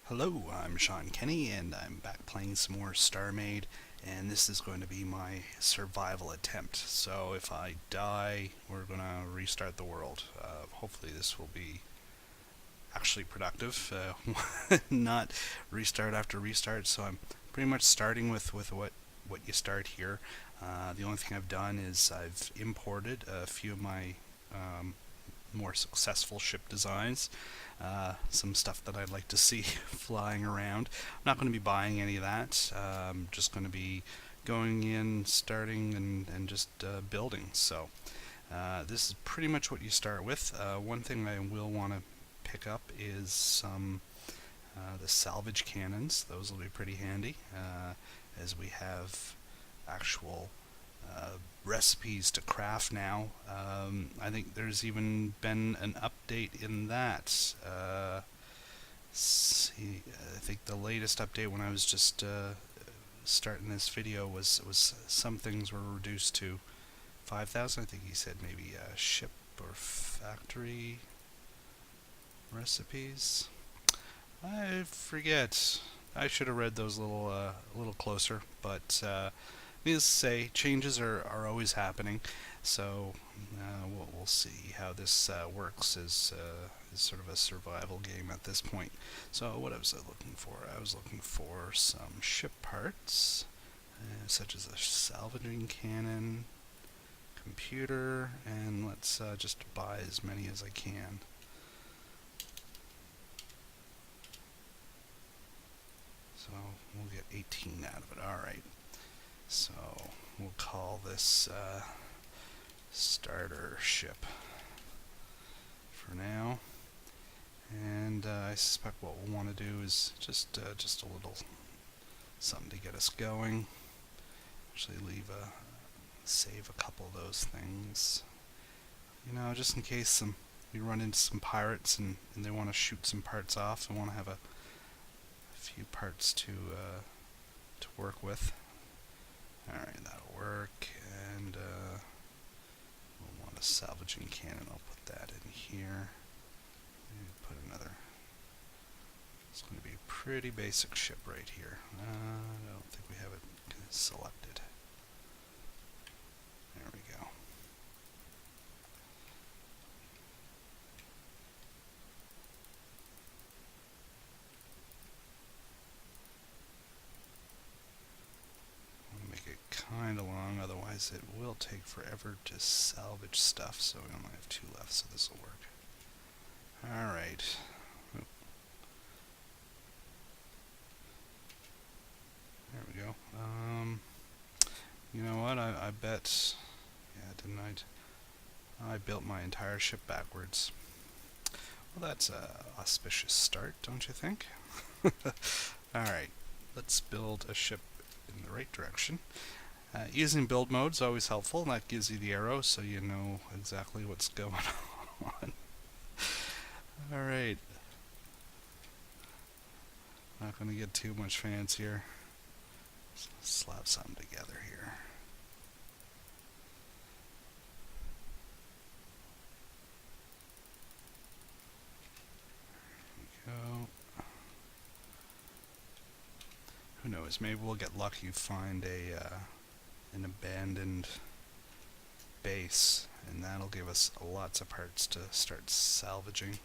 Hello, I'm Shawn Kenney, and I'm back playing some more StarMade, and this is going to be my survival attempt. So if I die, we're going to restart the world. Hopefully this will be actually productive, not restart after restart. So I'm pretty much starting with what you start here. The only thing I've done is I've imported a few of my um, more successful ship designs. Some stuff that I'd like to see flying around. I'm not going to be buying any of that. Just going to be going in, starting, and just building. So this is pretty much what you start with. One thing I will want to pick up is some the salvage cannons. Those will be pretty handy as we have actual recipes to craft now. I think there's even been an update in that. I think the latest update when I was just starting this video was some things were reduced to 5,000. I think he said maybe ship or factory recipes. I forget. I should have read those a little closer, but needless to say, changes are always happening. So we'll see how this works as sort of a survival game at this point. So what was I looking for? I was looking for some ship parts, such as a salvaging cannon, computer, and let's just buy as many as I can. So we'll get 18 out of it. Alright. So we'll call this starter ship for now. And I suspect what we'll want to do is just a little something to get us going. Actually save a couple of those things. You know, just in case we run into some pirates and they want to shoot some parts off. I want to have a few parts to work with. Alright, that'll work, and we'll want a salvaging cannon. I'll put that in here. Maybe put another. It's going to be a pretty basic ship right here. I don't think we have it selected. There we go. Kind of long, otherwise it will take forever to salvage stuff, so we only have 2 left, so this will work. Alright. There we go. You know what, I bet, yeah, didn't I built my entire ship backwards. Well, that's a auspicious start, don't you think? Alright, let's build a ship in the right direction. Using build mode is always helpful, and that gives you the arrow so you know exactly what's going on. Alright. Not going to get too much fancier. Just slap something together here. There we go. Who knows, maybe we'll get lucky, find an abandoned base, and that'll give us lots of parts to start salvaging,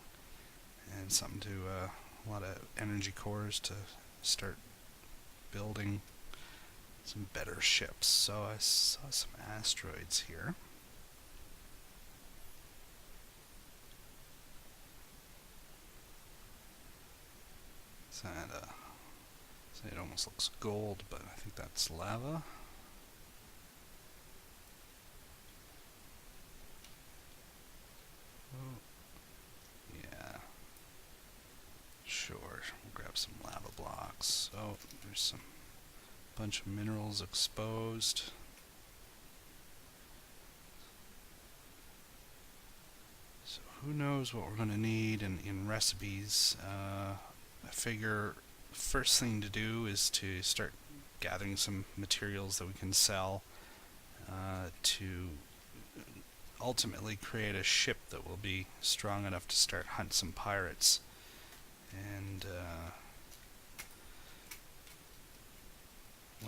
and something to a lot of energy cores to start building some better ships. So I saw some asteroids here. So it almost looks gold, but I think that's lava. Oh, yeah. Sure, we'll grab some lava blocks. Oh, there's some bunch of minerals exposed. So who knows what we're going to need in recipes. I figure first thing to do is to start gathering some materials that we can sell to ultimately create a ship that will be strong enough to start hunt some pirates. And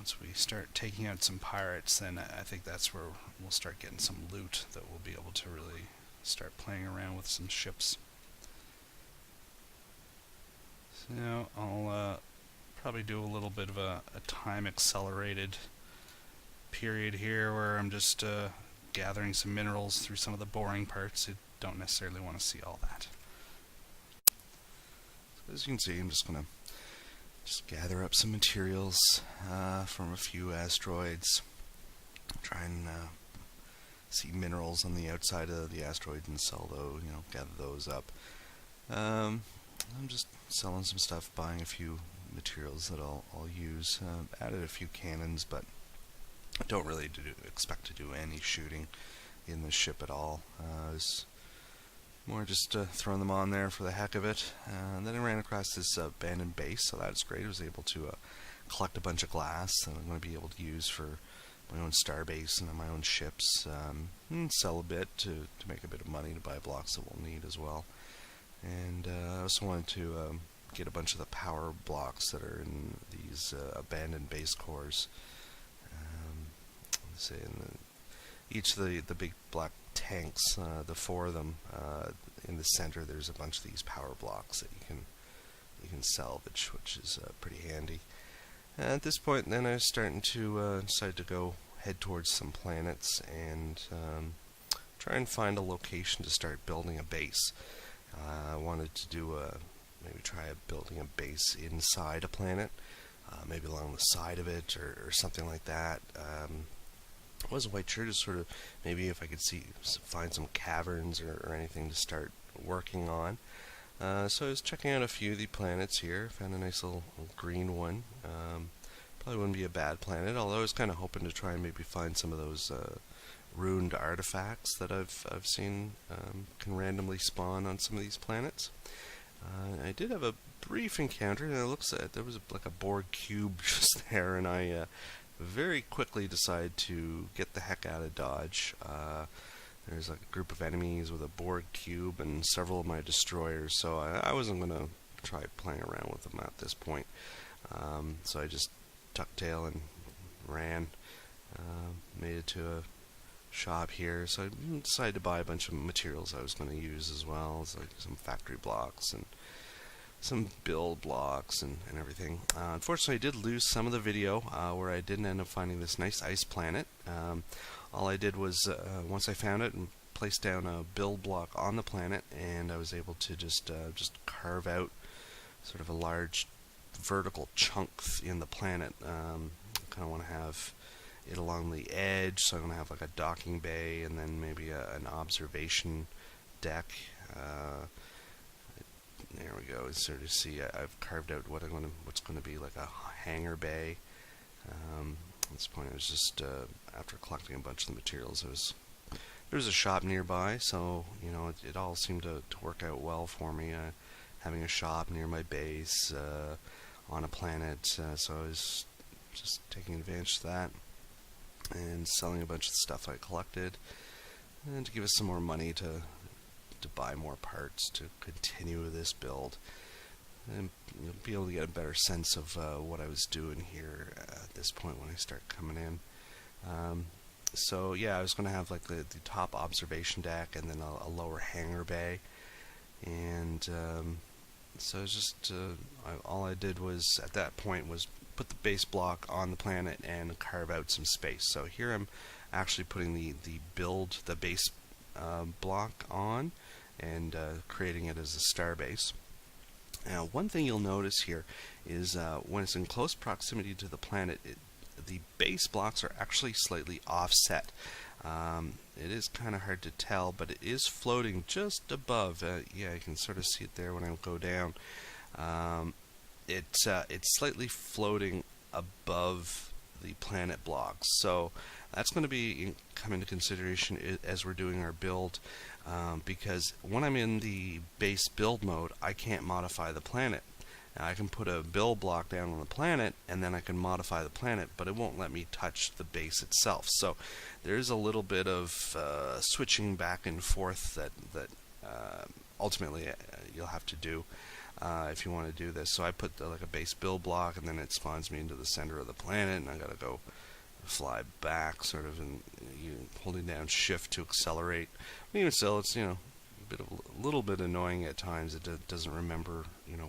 once we start taking out some pirates, then I think that's where we'll start getting some loot that we'll be able to really start playing around with some ships. So I'll probably do a little bit of a time accelerated period here where I'm just gathering some minerals through some of the boring parts. You don't necessarily want to see all that. So as you can see, I'm just going to gather up some materials from a few asteroids. Try and see minerals on the outside of the asteroid and sell those, gather those up. I'm just selling some stuff, buying a few materials that I'll use. Added a few cannons, but I don't really expect to do any shooting in the ship at all. It's more just throwing them on there for the heck of it. And then I ran across this abandoned base, so that's great. I was able to collect a bunch of glass that I'm going to be able to use for my own star base and my own ships, and sell a bit to make a bit of money to buy blocks that we'll need as well. And I also wanted to get a bunch of the power blocks that are in these abandoned base cores. Let's say each of the big black tanks, the 4 of them, in the center there's a bunch of these power blocks that you can salvage, which is pretty handy. At this point, then I was starting to decide to head towards some planets and try and find a location to start building a base. I wanted to do maybe try building a base inside a planet, maybe along the side of it or something like that. I wasn't quite sure, just sort of maybe if I could find some caverns or anything to start working on. So I was checking out a few of the planets here. Found a nice little green one. Probably wouldn't be a bad planet, although I was kind of hoping to try and maybe find some of those ruined artifacts that I've seen can randomly spawn on some of these planets. I did have a brief encounter, and it looks like there was like a Borg cube just there, and I very quickly decided to get the heck out of Dodge. There's like a group of enemies with a Borg cube and several of my destroyers, so I wasn't going to try playing around with them at this point. So I just tucked tail and ran. Made it to a shop here, so I decided to buy a bunch of materials I was going to use as well, as like some factory blocks and some build blocks and everything. Unfortunately, I did lose some of the video where I didn't end up finding this nice ice planet. All I did was, once I found it, and placed down a build block on the planet, and I was able to just carve out sort of a large vertical chunk in the planet. I kind of want to have it along the edge, so I'm going to have like a docking bay and then maybe an observation deck. There we go. Sort of see, I've carved out what's going to be like a hangar bay. At this point, I was just after collecting a bunch of the materials, there was a shop nearby, so it all seemed to work out well for me. Having a shop near my base on a planet, so I was just taking advantage of that and selling a bunch of stuff I collected, and to give us some more money to buy more parts to continue this build, and be able to get a better sense of what I was doing here at this point when I start coming in. So yeah, I was going to have like the top observation deck and then a lower hangar bay, and so it's just all I did was at that point was put the base block on the planet and carve out some space. So here I'm actually putting the base block on and creating it as a star base. Now, one thing you'll notice here is when it's in close proximity to the planet, the base blocks are actually slightly offset. It is kind of hard to tell, but it is floating just above. Yeah, you can sort of see it there when I go down. It's slightly floating above the planet blocks, so that's going to come into consideration as we're doing our build, because when I'm in the base build mode, I can't modify the planet. Now, I can put a build block down on the planet, and then I can modify the planet, but it won't let me touch the base itself. So there's a little bit of switching back and forth that ultimately you'll have to do. if you want to do this. So I put like a base build block, and then it spawns me into the center of the planet, and I gotta go fly back, sort of, and you holding down shift to accelerate. But even still, it's a little bit annoying at times. It doesn't remember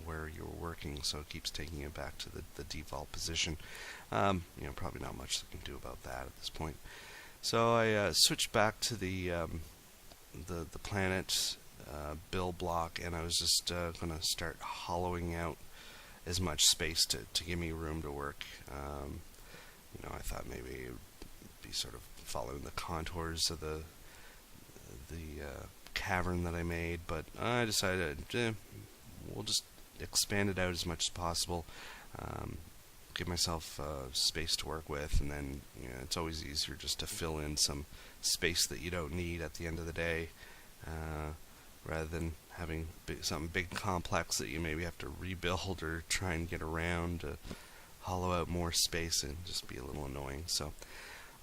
where you were working, so it keeps taking it back to the default position. Probably not much they can do about that at this point. So I switched back to the planet build block, and I was just gonna start hollowing out as much space to give me room to work. I thought maybe it would be sort of following the contours of the cavern that I made, but I decided we'll just expand it out as much as possible, give myself space to work with, and then it's always easier just to fill in some space that you don't need at the end of the day, rather than having something big complex that you maybe have to rebuild or try and get around to hollow out more space and just be a little annoying. So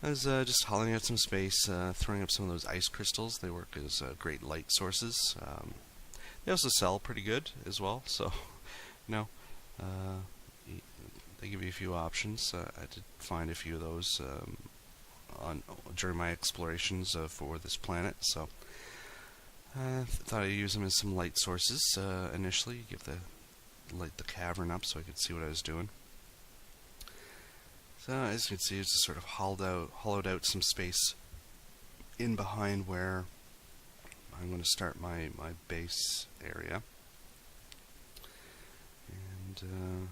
I was just hollowing out some space, throwing up some of those ice crystals. They work as great light sources. They also sell pretty good as well, so they give you a few options. I did find a few of those during my explorations for this planet, so I thought I'd use them as some light sources initially, light the cavern up so I could see what I was doing. So as you can see, it's just sort of hollowed out some space in behind where I'm going to start my base area. And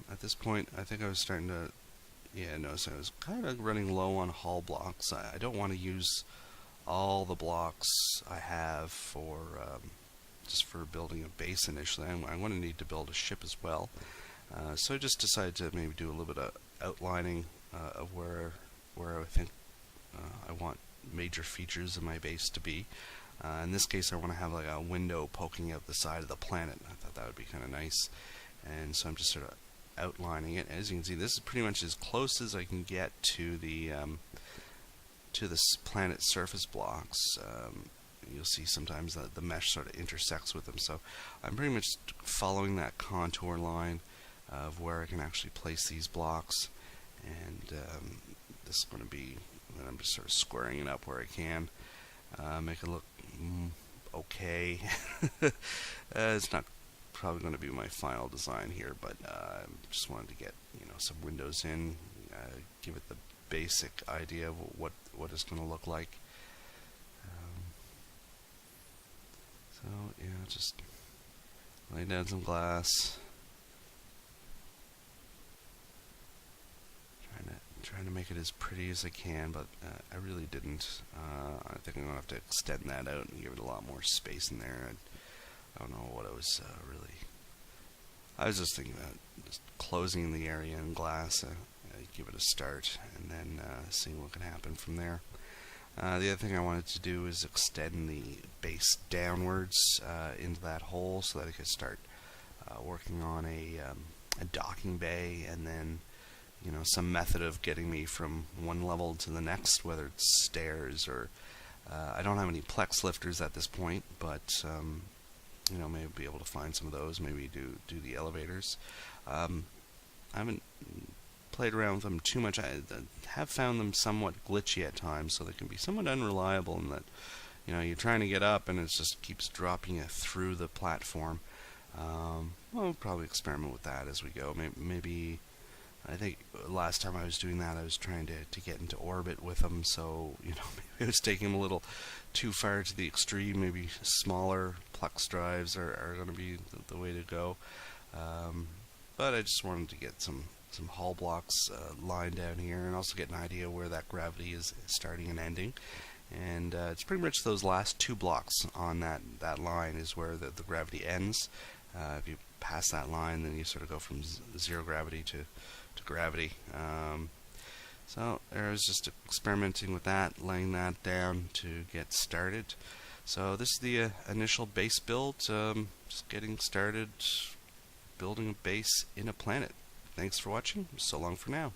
at this point, I think I was starting to notice I was kind of running low on hull blocks. I don't want to use all the blocks I have for just for building a base initially. I want to need to build a ship as well. So I just decided to maybe do a little bit of outlining of where I think I want major features of my base to be. In this case, I want to have like a window poking out the side of the planet. I thought that would be kind of nice, and so I'm just sort of outlining it. As you can see, this is pretty much as close as I can get to the planet surface blocks. You'll see sometimes that the mesh sort of intersects with them, so I'm pretty much following that contour line of where I can actually place these blocks, and this is going to be, I'm just sort of squaring it up where I can, make it look okay. It's not probably going to be my final design here, but I just wanted to get some windows in, give it the basic idea of what it's going to look like. So just lay down some glass. Trying to make it as pretty as I can, but I really didn't. I think I'm going to have to extend that out and give it a lot more space in there. I don't know what I was really... I was just thinking about just closing the area in glass, give it a start, and then seeing what can happen from there. The other thing I wanted to do is extend the base downwards into that hole so that I could start working on a docking bay, and then some method of getting me from one level to the next, whether it's stairs or I don't have any plex lifters at this point, but maybe be able to find some of those, maybe do the elevators. I haven't played around with them too much. I have found them somewhat glitchy at times, so they can be somewhat unreliable in that you're trying to get up and it just keeps dropping you through the platform. We'll probably experiment with that as we go. Maybe I think last time I was doing that, I was trying to get into orbit with them, so maybe it was taking them a little too far to the extreme. Maybe smaller plex drives are going to be the way to go. But I just wanted to get some hull blocks lined down here, and also get an idea where that gravity is starting and ending. And it's pretty much those last two blocks on that line is where the gravity ends. If you pass that line, then you sort of go from zero gravity to gravity. So I was just experimenting with that, laying that down to get started. So this is the initial base build, just getting started building a base in a planet. Thanks for watching. So long for now.